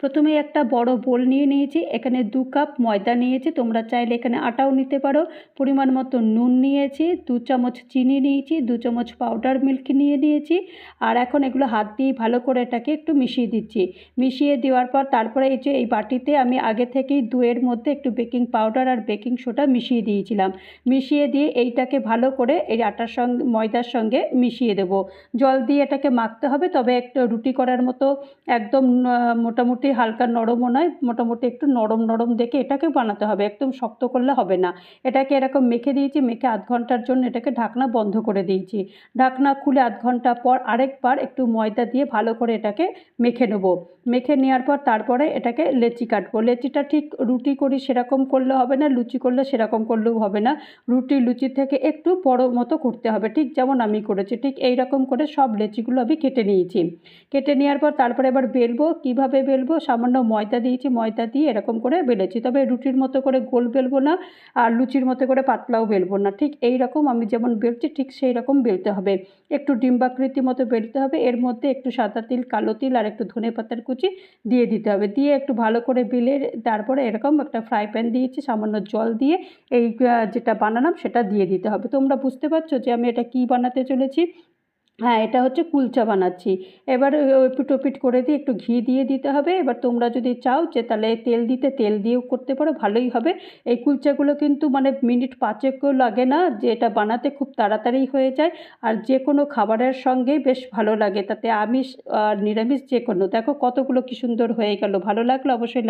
প্রথমে একটা বড় বোল নিয়ে নিয়েছি, এখানে 2 কাপ ময়দা নিয়েছি, তোমরা চাইলে এখানে আটাও নিতে পারো। পরিমাণ মতো নুন নিয়েছি, 2 চামচ চিনি নিয়েছি, 2 চামচ পাউডার মিল্ক নিয়ে নিয়েছি। আর এখন এগুলো হাত দিয়ে ভালো করে এটাকে একটু মিশিয়ে দিচ্ছি। মিশিয়ে দেওয়ার পর তারপরে এই যে এই বাটিতে আমি আগে থেকেই দইয়ের মধ্যে একটু বেকিং পাউডার আর বেকিং সোডা মিশিয়ে দিয়েছিলাম। মিশিয়ে দিয়ে এইটাকে ভালো করে এই আটার সঙ্গে ময়দার সঙ্গে মিশিয়ে দেব। জল দিয়ে এটাকে মাখতে হবে, তবে একটু রুটি করার মতো একদম মোটামুটি হালকা নরমও নয়, মোটামুটি একটু নরম নরম দেখে এটাকে বানাতে হবে, একদম শক্ত করলে হবে না। এটাকে এরকম মেখে দিয়েছি, মেখে আধ ঘন্টার জন্য এটাকে ঢাকনা বন্ধ করে দিয়েছি। ঢাকনা খুলে আধ ঘন্টা পর আরেকবার একটু ময়দা দিয়ে ভালো করে এটাকে মেখে নেব। মেখে নেওয়ার পর তারপরে এটাকে লেচি কাটবো। লেচিটা ঠিক রুটি করি সেরকম করলে হবে না, লুচি করলে সেরকম করলেও হবে না। লুচি থেকে একটু বড় মতো করতে হবে, ঠিক যেমন আমি করেছি ঠিক এই রকম করে সব লেচিগুলো আমি কেটে নিয়েছি। কেটে নেওয়ার পর তারপরে এবার বেলবো। কীভাবে বেলবো, সামান্য ময়দা দিয়েছি, ময়দা দিয়ে এরকম করে বেলেছি, তবে রুটির মতো করে গোল বেলবো না আর লুচির মতো করে পাতলাও বেলবো না, ঠিক এই রকম আমি যেমন বেলছি ঠিক সেই রকম বেলতে হবে। একটু ডিম্বাকৃতি মতো বেলতে হবে। এর মধ্যে একটু সাদা তিল, কালো তিল আর একটু ধনেপাতার কুচি দিয়ে দিতে হবে। দিয়ে একটু ভালো করে বেলে তারপরে এরকম একটা ফ্রাই প্যান দিয়েছি, সামান্য জল দিয়ে এই যেটা বানালাম সেটা দিয়ে দিতে হবে। তোমরা বুঝতে পারছো যে আমি এটা কী বানাতে চলেছি? হ্যাঁ, এটা হচ্ছে কুলচা বানাচ্ছি। এবার এপিঠ ওপিঠ করে দিয়ে একটু ঘি দিয়ে দিতে হবে। এবার তোমরা যদি চাও যে তাহলে তেল দিতে, তেল দিয়েও করতে পারো, ভালোই হবে। এই কুলচাগুলো কিন্তু মানে মিনিট 5-একও লাগে না, যে এটা বানাতে খুব তাড়াতাড়ি হয়ে যায়। আর যে কোনো খাবারের সঙ্গেই বেশ ভালো লাগে, তাতে আমিষ আর নিরামিষ যে কোনো। দেখো কতগুলো কী সুন্দর হয়ে গেল। ভালো লাগলো অবশ্যই লাইক